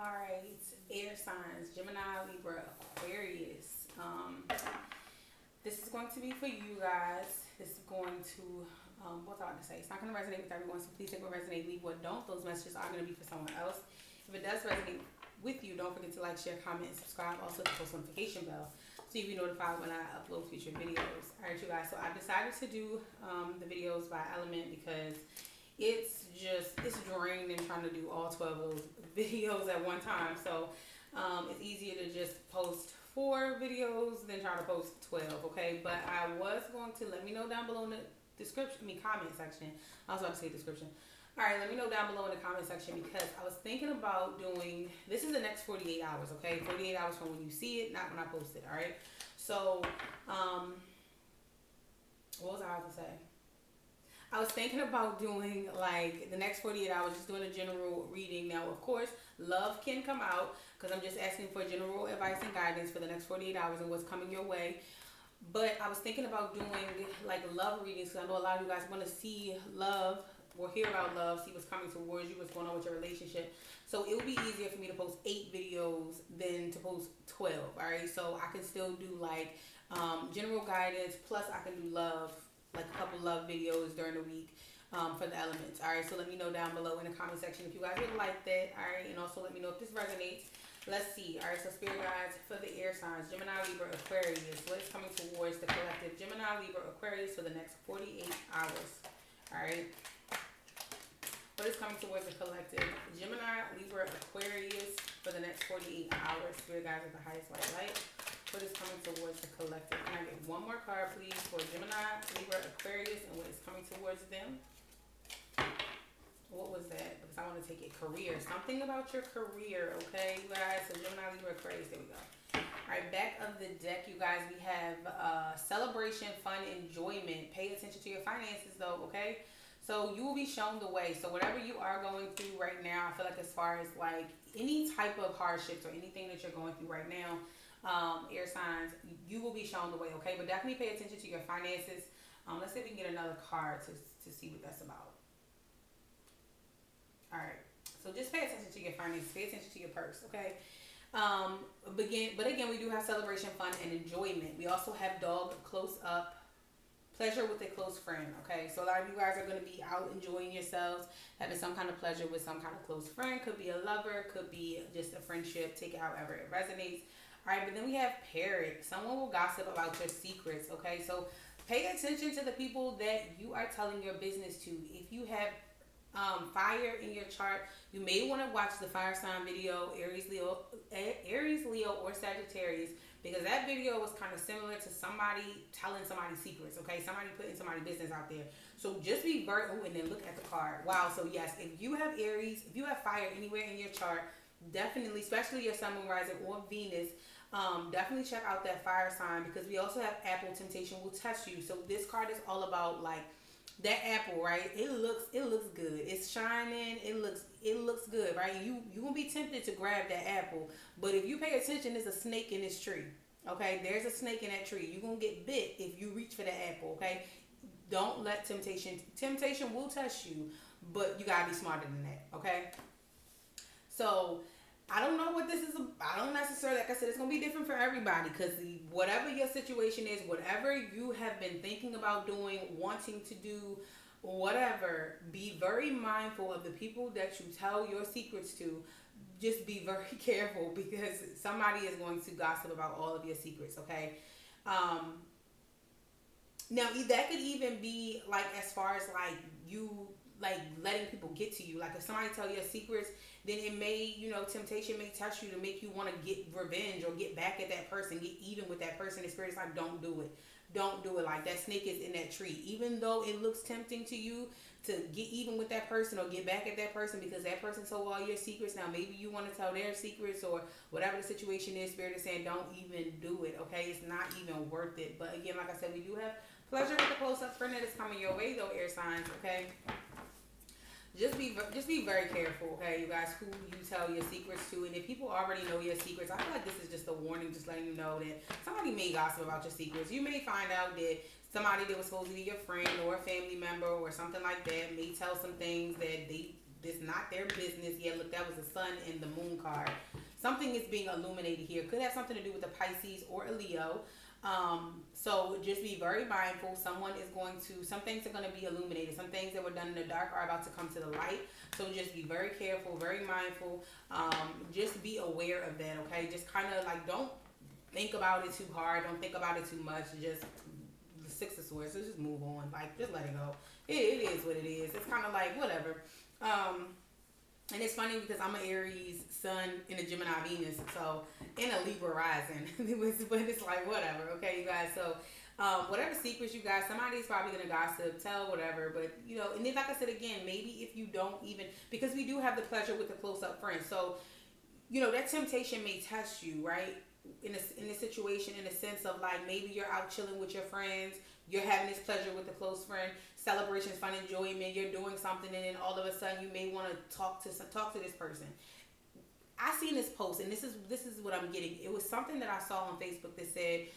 Alright, air signs, Gemini, Libra, Aquarius. This is going to be for you guys. This is going to, what's I want to say? It's not going to resonate with everyone, so please take what resonates, leave what don't. Those messages are going to be for someone else. If it does resonate with you, don't forget to like, share, comment, and subscribe. Also, the post notification bell so you'll be notified when I upload future videos. Alright, you guys, so I decided to do the videos by element because it's draining trying to do all 12 of those videos at one time. So it's easier to just post 4 videos than try to post 12, okay? But I was going to, let me know down below in the description, comment section. I was about to say description. All right, let me know down below in the comment section because I was thinking about doing, this is the next 48 hours, okay? 48 hours from when you see it, not when I post it, all right? So, what was I about to say? I was thinking about doing like the next 48 hours, just doing a general reading. Now, of course, love can come out because I'm just asking for general advice and guidance for the next 48 hours and what's coming your way. But I was thinking about doing like love readings because I know a lot of you guys want to see love or hear about love, see what's coming towards you, what's going on with your relationship. So it would be easier for me to post 8 videos than to post 12, all right? So I can still do like general guidance, plus I can do love, like a couple love videos during the week for the elements. All right, so let me know down below in the comment section if you guys would like that. All right, and also let me know if this resonates. Let's see. All right, so spirit guides for the air signs, Gemini, Libra, Aquarius. What is coming towards the collective Gemini, Libra, Aquarius for the next 48 hours? All right. What is coming towards the collective Gemini, Libra, Aquarius for the next 48 hours? Spirit guides with the highest white light. What is coming towards the collective? Can I get one more card, please, for Gemini, Libra, Aquarius, and what is coming towards them? What was that? Because I want to take it. Career. Something about your career, okay, you guys? So Gemini, Libra, Aquarius. There we go. All right, back of the deck, you guys, we have celebration, fun, enjoyment. Pay attention to your finances, though, okay? So you will be shown the way. So whatever you are going through right now, I feel like as far as like any type of hardships or anything that you're going through right now, air signs, you will be shown the way, okay? But definitely pay attention to your finances. Let's see if we can get another card to see what that's about. All right, so just pay attention to your finances, pay attention to your purse, okay? But again, we do have celebration, fun, and enjoyment. We also have dog close up, pleasure with a close friend, okay? So a lot of you guys are going to be out enjoying yourselves, having some kind of pleasure with some kind of close friend. Could be a lover, could be just a friendship. Take it however it resonates. All right, but then we have parrot. Someone will gossip about your secrets, okay? So pay attention to the people that you are telling your business to. If you have fire in your chart, you may want to watch the fire sign video, Aries, Leo, or Sagittarius, because that video was kind of similar to somebody telling somebody secrets, okay? Somebody putting somebody's business out there. So just be very, oh, and then look at the card. Wow, so yes, if you have Aries, if you have fire anywhere in your chart, definitely, especially your sun, moon, rising, or Venus, definitely check out that fire sign because we also have apple, temptation will test you. So this card is all about like that apple, right? It looks good. It's shining. It looks good, right? You won't be tempted to grab that apple, but if you pay attention, there's a snake in this tree. Okay, there's a snake in that tree. You're gonna get bit if you reach for that apple. Okay, don't let temptation will test you, but you gotta be smarter than that. Okay, so I don't know what this is. I don't necessarily, like I said, it's going to be different for everybody because whatever your situation is, whatever you have been thinking about doing, wanting to do, whatever, be very mindful of the people that you tell your secrets to. Just be very careful because somebody is going to gossip about all of your secrets, okay? Now, that could even be like as far as like you like letting people get to you. Like if somebody tell you secrets, then it may, temptation may touch you to make you want to get revenge or get back at that person, get even with that person. The spirit's like, don't do it. Don't do it. Like that snake is in that tree. Even though it looks tempting to you to get even with that person or get back at that person because that person told all your secrets. Now maybe you want to tell their secrets or whatever the situation is. Spirit is saying don't even do it. Okay, it's not even worth it. But again, like I said, we do have pleasure with the close-up friend that is coming your way though, air signs. Okay. Just be very careful, okay, you guys, who you tell your secrets to. And if people already know your secrets, I feel like this is just a warning, just letting you know that somebody may gossip about your secrets. You may find out that somebody that was supposed to be your friend or a family member or something like that may tell some things that they This not their business. Yeah, look, that was the sun and the moon card. Something is being illuminated here. Could have something to do with the Pisces or a Leo. So just be very mindful. Some things are going to be illuminated. Some things that were done in the dark are about to come to the light. So just be very careful, very mindful. Just be aware of that, okay? Just kind of like, don't think about it too hard. Don't think about it too much. Just the Six of Swords. So just move on. Like, just let it go. It is what it is. It's kind of like, whatever. And it's funny because I'm an Aries sun in a Gemini Venus, so in a Libra rising. But it's like, whatever, okay, you guys. So whatever secrets you guys, somebody's probably going to gossip, tell, whatever. But, you know, and then like I said again, maybe if you don't even, because we do have the pleasure with the close-up friends. So, you know, that temptation may test you, right? In a situation, in a sense of like, maybe you're out chilling with your friends, you're having this pleasure with a close friend, celebrations, fun, enjoyment, you're doing something, and then all of a sudden you may want to talk to this person. I seen this post, and this is what I'm getting. It was something that I saw on Facebook that said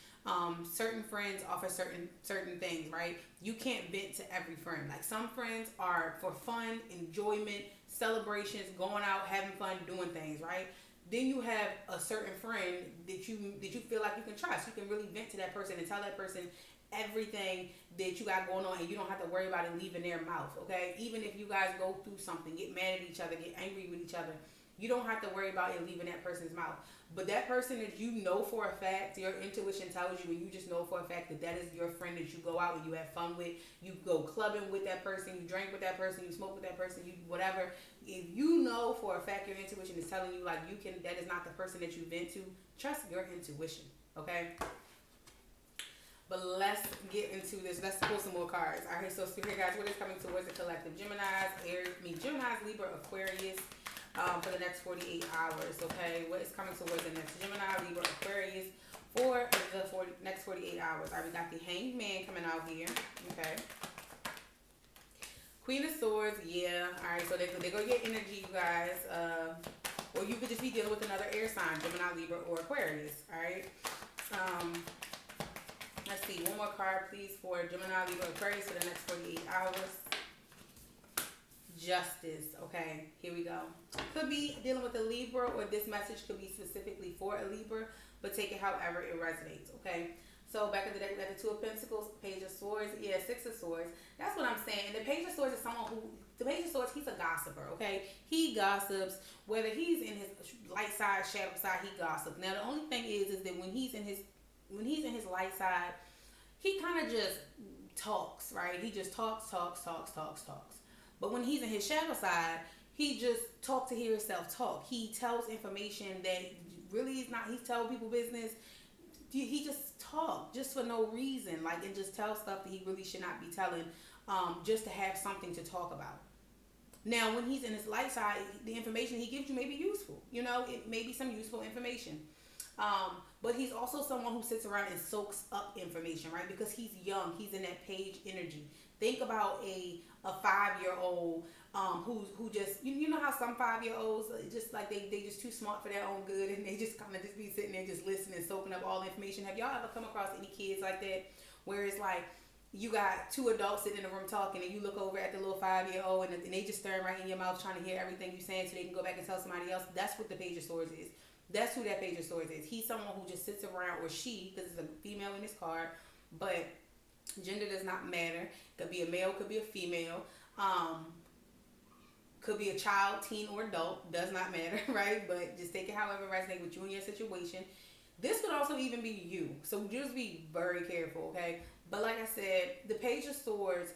certain friends offer certain things, right? You can't vent to every friend. Like, some friends are for fun, enjoyment, celebrations, going out, having fun, doing things, right? Then you have a certain friend that you feel like you can trust. You can really vent to that person and tell that person everything that you got going on, and you don't have to worry about it leaving their mouth, okay? Even if you guys go through something, get mad at each other, get angry with each other, you don't have to worry about it leaving that person's mouth. But that person that you know for a fact, your intuition tells you, and you just know for a fact that that is your friend that you go out and you have fun with, you go clubbing with that person, you drink with that person, you smoke with that person, you whatever. If you know for a fact your intuition is telling you like that is not the person that you vent to, trust your intuition, okay? But let's get into this. Let's pull some more cards. All right, so here, guys, what is coming towards the collective? Gemini's, Libra, Aquarius for the next 48 hours, okay? What is coming towards the next? Gemini, Libra, Aquarius for the next 48 hours. All right, we got the Hanged Man coming out here, okay? Queen of Swords, yeah. All right, so they go your energy, you guys. Or you could just be dealing with another air sign, Gemini, Libra, or Aquarius, all right? Let's see, one more card, please, for Gemini, Libra, Aquarius for the next 48 hours. Justice. Okay, here we go. Could be dealing with a Libra, or this message could be specifically for a Libra, but take it however it resonates, okay? So back in the deck, we got the Two of Pentacles, Page of Swords, yeah, Six of Swords. That's what I'm saying. And the Page of Swords is someone who, the Page of Swords, he's a gossiper, okay? He gossips, whether he's in his light side, shadow side, he gossips. Now, the only thing is that when he's in his light side, he kind of just talks, right? He just talks. But when he's in his shadow side, he just talks to hear himself talk. He tells information that really is not, he's telling people business. He just talk just for no reason, like, and just tell stuff that he really should not be telling, just to have something to talk about. Now, when he's in his light side, the information he gives you may be useful. You know, it may be some useful information. But he's also someone who sits around and soaks up information, right? Because he's young. He's in that page energy. Think about a 5-year-old who just, you know how some 5-year-olds just like they just too smart for their own good, and they just kind of just be sitting there just listening, soaking up all the information. Have y'all ever come across any kids like that, where it's like you got two adults sitting in the room talking, and you look over at the little 5-year-old, and they just staring right in your mouth, trying to hear everything you're saying so they can go back and tell somebody else? That's what the Page of Swords is. That's who that Page of Swords is. He's someone who just sits around, or she, because it's a female in this card, but gender does not matter. Could be a male, could be a female, could be a child, teen, or adult. Does not matter, right? But just take it however it resonates with you and your situation. This could also even be you. So just be very careful, okay? But like I said, the Page of Swords,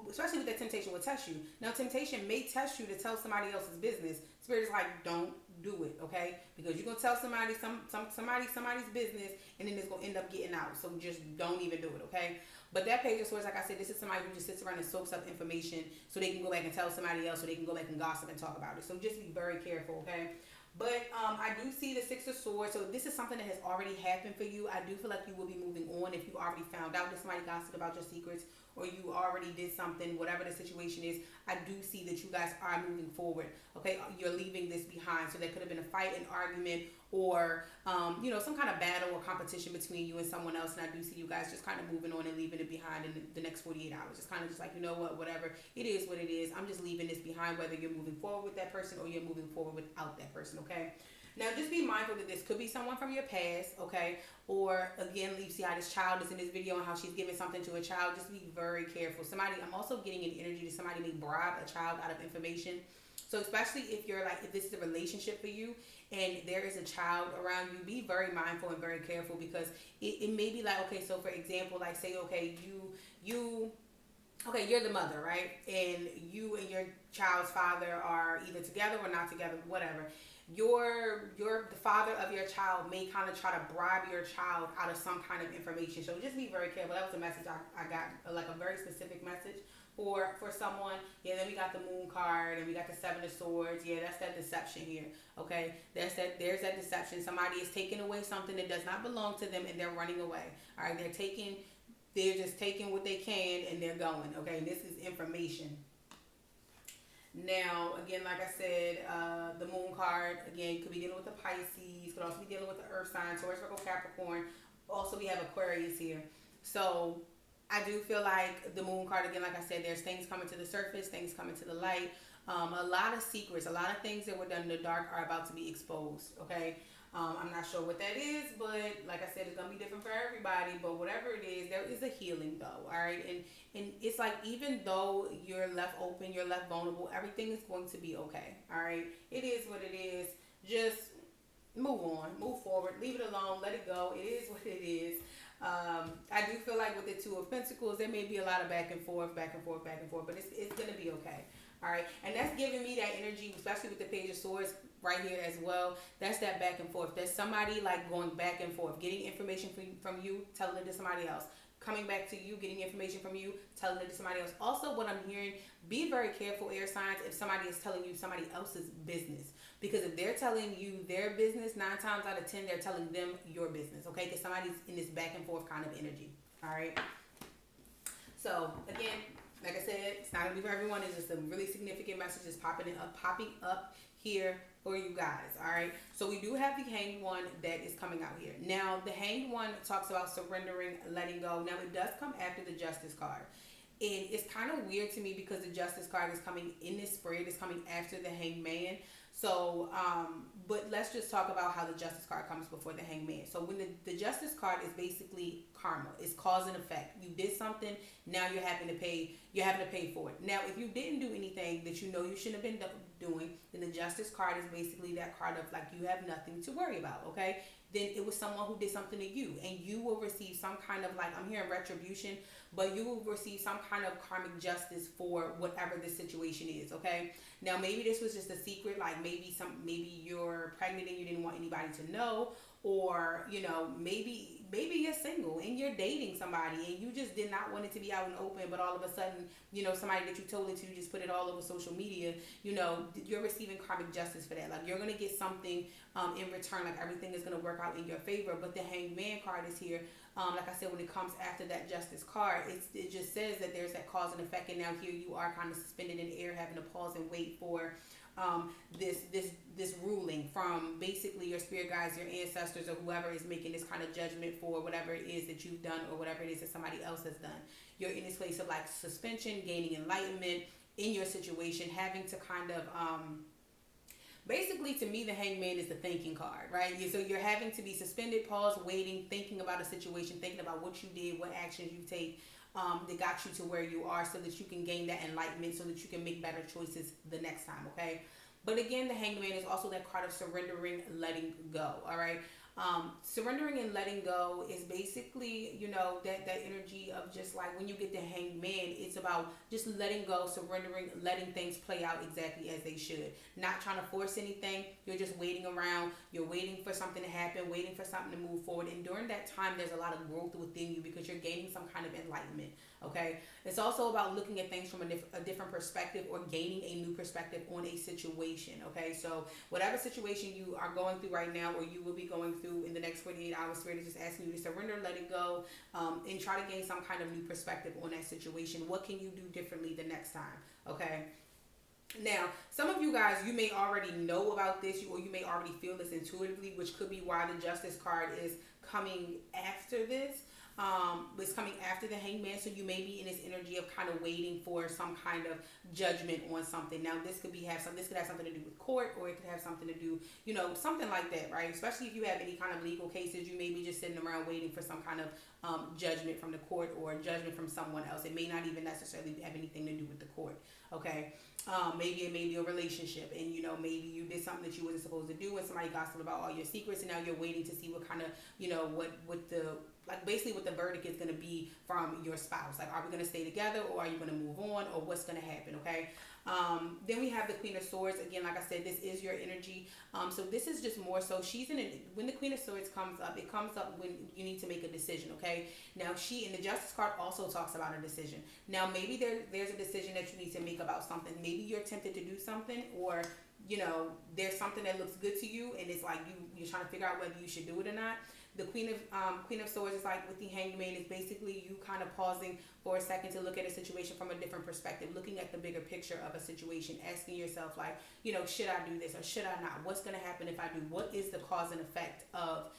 especially with that temptation, will test you. Now, temptation may test you to tell somebody else's business. Spirit is like, don't do it, okay? Because you're gonna tell somebody's business, and then it's gonna end up getting out. So just don't even do it, okay? But that Page of Swords, like I said, this is somebody who just sits around and soaks up information so they can go back and tell somebody else, so they can go back and gossip and talk about it. So just be very careful, okay? But I do see the Six of Swords. So this is something that has already happened for you. I do feel like you will be moving on if you already found out that somebody gossiped about your secrets, or you already did something, whatever the situation is, I do see that you guys are moving forward. Okay, you're leaving this behind. So there could have been a fight, an argument, or some kind of battle or competition between you and someone else. And I do see you guys just kind of moving on and leaving it behind in the next 48 hours. Just kind of just like, you know what, whatever, it is what it is. I'm just leaving this behind, whether you're moving forward with that person or you're moving forward without that person, okay? Now, just be mindful that this could be someone from your past, okay? Or, again, you see how this child is in this video and how she's giving something to a child. Just be very careful. I'm also getting an energy that somebody may bribe a child out of information. So especially if this is a relationship for you and there is a child around you, be very mindful and very careful, because it may be like, okay, so for example, like say, okay, you're the mother, right? And you and your child's father are either together or not together, whatever. The father of your child may kind of try to bribe your child out of some kind of information. So just be very careful. That was a message I got, like a very specific message for someone. Yeah, then we got the moon card and we got the 7 of swords. Yeah, that's that deception here. Okay, there's that deception. Somebody is taking away something that does not belong to them and they're running away. All right, they're just taking what they can and they're going. Okay, and this is information. Now, again, like I said, the moon card, again, could be dealing with the Pisces, could also be dealing with the earth sign, Taurus, Virgo, Capricorn. Also, we have Aquarius here. So, I do feel like the moon card, again, like I said, there's things coming to the surface, things coming to the light. A lot of secrets, a lot of things that were done in the dark are about to be exposed, okay? I'm not sure what that is, but like I said, it's going to be different for everybody. But whatever it is, there is a healing though, all right? And it's like, even though you're left open, you're left vulnerable, everything is going to be okay, all right? It is what it is. Just move on, move forward, leave it alone, let it go. It is what it is. I do feel like with the 2 of Pentacles, there may be a lot of back and forth, but it's going to be okay. All right, and that's giving me that energy, especially with the Page of Swords right here as well. That's that back and forth. There's somebody like going back and forth, getting information from you, telling it to somebody else. Coming back to you, getting information from you, telling it to somebody else. Also, what I'm hearing, be very careful, air signs, if somebody is telling you somebody else's business. Because if they're telling you their business, 9 times out of 10, they're telling them your business, okay? Because somebody's in this back and forth kind of energy, all right? So, again, like I said, it's not going to be for everyone. It's just a really significant message that's popping up here for you guys, all right? So we do have the Hanged One that is coming out here. Now, the Hanged One talks about surrendering, letting go. Now, it does come after the Justice card. And it's kind of weird to me because the Justice card is coming in this spread. It's coming after the Hanged Man. So, but let's just talk about how the Justice card comes before the Hanged Man. So when the Justice card is basically karma. It's cause and effect. You did something, now you're having to pay for it. Now, if you didn't do anything that you know you shouldn't have been doing, then the Justice card is basically that card of like, you have nothing to worry about, okay? Then it was someone who did something to you, and you will receive some kind of, like, I'm hearing retribution, but you will receive some kind of karmic justice for whatever the situation is, okay? Now, maybe this was just a secret, like maybe you're pregnant and you didn't want anybody to know, or, you know, maybe you're single and you're dating somebody and you just did not want it to be out in the open, but all of a sudden, you know, somebody that you told it to, you just put it all over social media, you know, you're receiving karmic justice for that. Like, you're going to get something in return, like everything is going to work out in your favor. But the Hanged Man card is here. Like I said, when it comes after that Justice card, it just says that there's that cause and effect, and now here you are kind of suspended in the air, having to pause and wait for this ruling from basically your spirit guides, your ancestors, or whoever is making this kind of judgment for whatever it is that you've done or whatever it is that somebody else has done. You're in this place of like suspension, gaining enlightenment in your situation, having to kind of basically, to me, the Hanged Man is the thinking card, right? So you're having to be suspended, pause, waiting, thinking about a situation, thinking about what you did, what actions you take that got you to where you are, so that you can gain that enlightenment, so that you can make better choices the next time, okay? But again, the Hanged Man is also that card of surrendering, letting go, all right? Surrendering and letting go is basically, you know, that energy of just like when you get the Hanged Man, it's about just letting go, surrendering, letting things play out exactly as they should. Not trying to force anything. You're just waiting around. You're waiting for something to happen, waiting for something to move forward. And during that time, there's a lot of growth within you because you're gaining some kind of enlightenment, okay? It's also about looking at things from a different perspective, or gaining a new perspective on a situation, okay? So whatever situation you are going through right now, or you will be going through, through in the next 48 hours. Spirit is just asking you to surrender, let it go, and try to gain some kind of new perspective on that situation. What can you do differently the next time? Okay. Now, some of you guys, you may already know about this, or you may already feel this intuitively, which could be why the Justice card is coming after this. It's coming after the Hangman, so you may be in this energy of kind of waiting for some kind of judgment on something. Now, this could have something to do with court, or it could have something to do, something like that, right? Especially if you have any kind of legal cases, you may be just sitting around waiting for some kind of judgment from the court or judgment from someone else. It may not even necessarily have anything to do with the court, okay? Maybe it may be a relationship, and maybe you did something that you wasn't supposed to do, and somebody gossiped about all your secrets, and now you're waiting to see what kind of, basically what the verdict is going to be from your spouse. Like, are we going to stay together, or are you going to move on, or what's going to happen? Okay. Then we have the Queen of Swords. Again, like I said, this is your energy. So this is just more so when the Queen of Swords comes up, it comes up when you need to make a decision. Okay. Now in the Justice card also talks about a decision. Now, maybe there's a decision that you need to make about something. Maybe you're tempted to do something, or there's something that looks good to you, and it's like you're trying to figure out whether you should do it or not. The Queen of Swords is like with the Hangman, is basically you kind of pausing for a second to look at a situation from a different perspective, looking at the bigger picture of a situation, asking yourself like, should I do this or should I not? What's going to happen if I do? What is the cause and effect of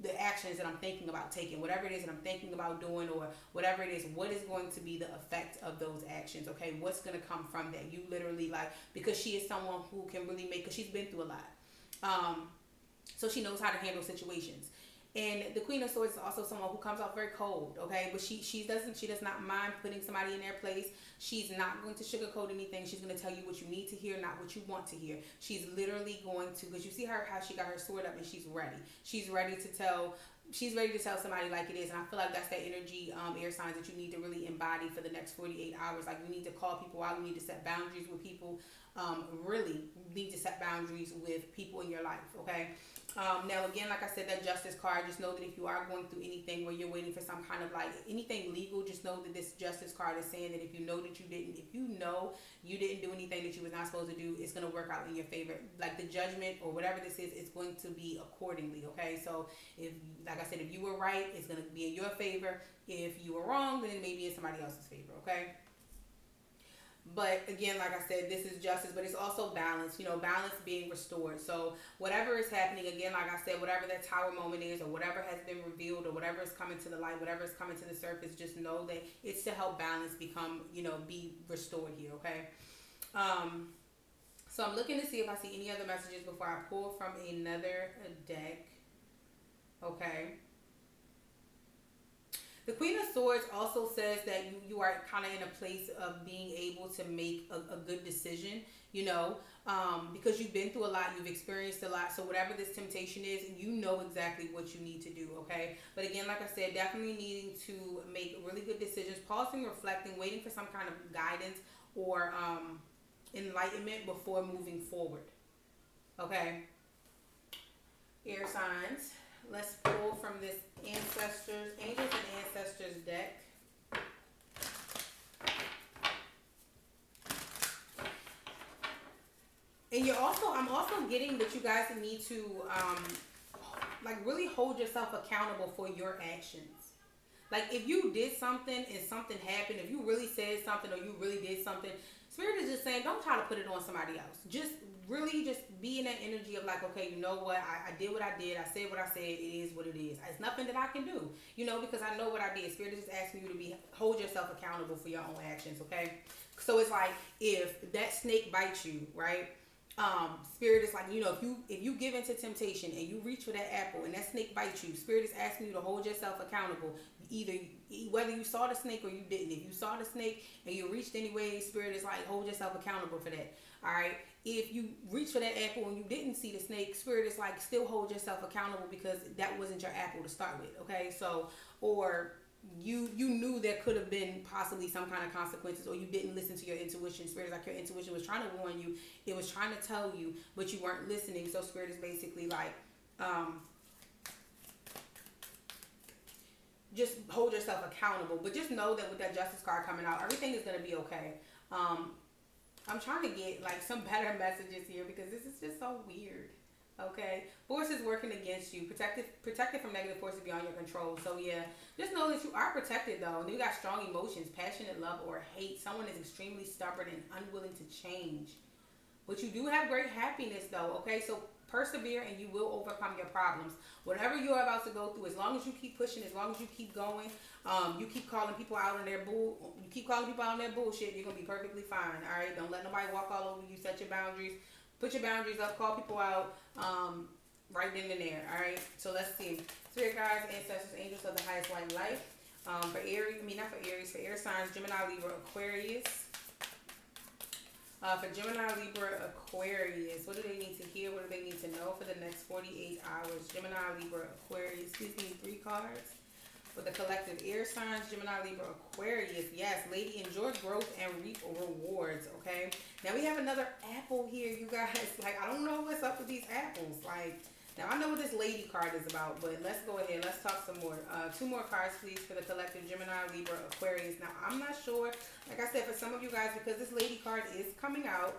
the actions that I'm thinking about taking? Whatever it is that I'm thinking about doing, or whatever it is, what is going to be the effect of those actions? Okay, what's going to come from that? You literally, like, because she is someone who can really because she's been through a lot. So she knows how to handle situations. And the Queen of Swords is also someone who comes off very cold, okay? But she does not mind putting somebody in their place. She's not going to sugarcoat anything. She's going to tell you what you need to hear, not what you want to hear. She's literally going to, because you see how she got her sword up, and she's ready. She's ready to tell somebody like it is. And I feel like that's that energy, air signs, that you need to really embody for the next 48 hours. Like, you need to call people out. You need to set boundaries with people. Really need to set boundaries with people in your life, okay? Now, again, like I said, that Justice card, just know that if you are going through anything where you're waiting for some kind of anything legal, just know that this Justice card is saying that if you know you didn't do anything that you was not supposed to do, it's going to work out in your favor. Like, the judgment or whatever this is, it's going to be accordingly, okay? So if, like I said, if you were right, it's going to be in your favor. If you were wrong, then it may be in somebody else's favor, okay? But again, like I said, this is justice, but it's also balance, balance being restored. So whatever is happening, again, like I said, whatever that tower moment is, or whatever has been revealed, or whatever is coming to the light, whatever is coming to the surface, just know that it's to help balance be restored here, okay? So I'm looking to see if I see any other messages before I pull from another deck, okay? The Queen of Swords also says that you are kind of in a place of being able to make a good decision, because you've been through a lot, you've experienced a lot. So whatever this temptation is, you know exactly what you need to do, okay? But again, like I said, definitely needing to make really good decisions, pausing, reflecting, waiting for some kind of guidance or enlightenment before moving forward, okay? Air signs. Let's pull from this Angels and Ancestors deck. And I'm also getting that you guys need to really hold yourself accountable for your actions. Like, if you did something and something happened, if you really said something or you really did something, Spirit is just saying, don't try to put it on somebody else. Just be in that energy of like, okay, you know what? I did what I did. I said what I said. It is what it is. It's nothing that I can do, because I know what I did. Spirit is just asking you to hold yourself accountable for your own actions, okay? So it's like, if that snake bites you, right? Spirit is like, if you give into temptation and you reach for that apple and that snake bites you, Spirit is asking you to hold yourself accountable. Whether you saw the snake or you didn't. If you saw the snake and you reached anyway, Spirit is like, hold yourself accountable for that. All right. If you reach for that apple and you didn't see the snake, Spirit is like, still hold yourself accountable because that wasn't your apple to start with. Okay. So, or you knew there could have been possibly some kind of consequences, or you didn't listen to your intuition. Spirit is like, your intuition was trying to warn you. It was trying to tell you, but you weren't listening. So Spirit is basically like, just hold yourself accountable, but just know that with that Justice card coming out, everything is going to be okay. I'm trying to get some better messages here because this is just so weird. Okay, forces working against you, protected from negative forces beyond your control. So yeah, just know that you are protected though, and you got strong emotions, passionate love or hate. Someone is extremely stubborn and unwilling to change, but you do have great happiness though. Okay, so persevere and you will overcome your problems. Whatever you are about to go through, as long as you keep pushing, as long as you keep going, you keep calling people out on their you keep calling people out on their bullshit. You're gonna be perfectly fine. All right, don't let nobody walk all over you. Set your boundaries. Put your boundaries up, call people out, right then and there. All right. So let's see. Spirit guides, ancestors, angels of the highest white light. For Aries, not for Aries, for air signs, Gemini, Libra, Aquarius. For Gemini, Libra, Aquarius, what do they need to hear? What do they need to know for the next 48 hours? Gemini, Libra, Aquarius. Please give me 3 cards. For the collective air signs, Gemini, Libra, Aquarius. Yes, lady, enjoy growth and reap rewards, okay? Now we have another apple here, you guys. Like, I don't know what's up with these apples. Like, now I know what this lady card is about, but let's go ahead. Let's talk some more. 2 more cards, please, for the collective Gemini, Libra, Aquarius. Now, I'm not sure. Like I said, for some of you guys, because this lady card is coming out,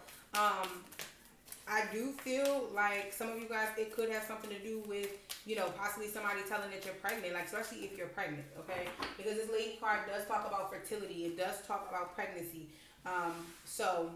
I do feel like some of you guys, it could have something to do with, you know, possibly somebody telling that you're pregnant, like especially if you're pregnant, okay? Because this lady card does talk about fertility. It does talk about pregnancy. So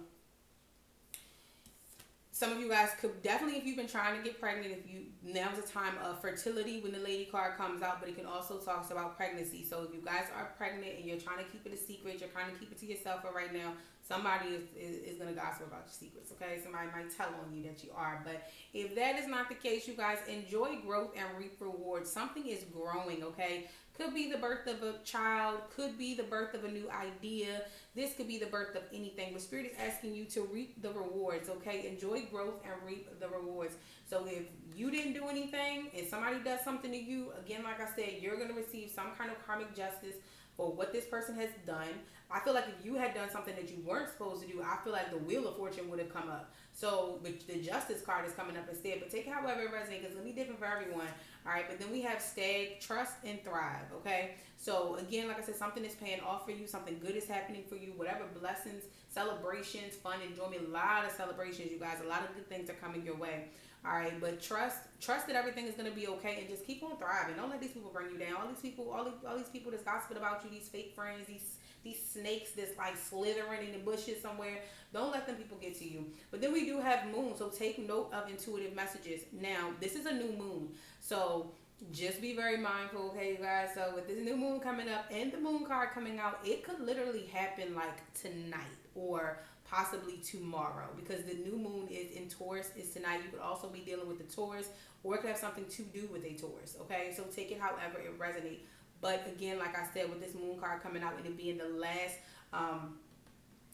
some of you guys could definitely, if you've been trying to get pregnant, now's the time of fertility when the lady card comes out, but it can also talk about pregnancy. So if you guys are pregnant and you're trying to keep it a secret, you're trying to keep it to yourself, but right now, somebody is going to gossip about your secrets, okay? Somebody might tell on you that you are. But if that is not the case, you guys, enjoy growth and reap rewards. Something is growing, okay? Could be the birth of a child. Could be the birth of a new idea. This could be the birth of anything. But Spirit is asking you to reap the rewards, okay? Enjoy growth and reap the rewards. So if you didn't do anything and somebody does something to you, again, like I said, you're going to receive some kind of karmic justice for what this person has done. I feel like if you had done something that you weren't supposed to do, I feel like the Wheel of Fortune would have come up. So the Justice card is coming up instead. But take it however it resonates, because it's going to be different for everyone. All right, but then we have Stag, Trust, and Thrive, okay? So again, like I said, something is paying off for you. Something good is happening for you. Whatever blessings, celebrations, fun, enjoyment, a lot of celebrations, you guys. A lot of good things are coming your way. All right, but trust that everything is going to be okay, and just keep on thriving. Don't let these people bring you down. All these people that's gossiping about you, these fake friends, these snakes that's like slithering in the bushes somewhere. Don't let them people get to you. But then we do have moon, so take note of intuitive messages. Now, this is a new moon, so just be very mindful, okay, you guys? So with this new moon coming up and the moon card coming out, it could literally happen like tonight or possibly tomorrow, because the new moon is in Taurus is tonight. You could also be dealing with the Taurus, or it could have something to do with a Taurus, okay? So take it however it resonates. But again, like I said, with this moon card coming out and it being the last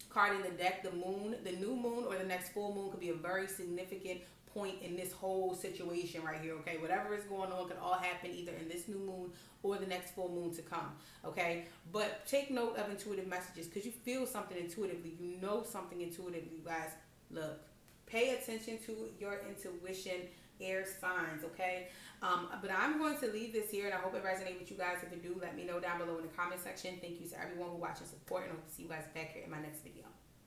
card in the deck, the new moon or the next full moon could be a very significant point in this whole situation right here, okay? Whatever is going on could all happen either in this new moon or the next full moon to come, okay? But take note of intuitive messages, because you feel something intuitively. You know something intuitively, you guys. Look, pay attention to your intuition, air signs, okay? But I'm going to leave this here, and I hope it resonates with you guys. If it do, let me know down below in the comment section. Thank you to everyone who watched and support, and I hope to see you guys back here in my next video.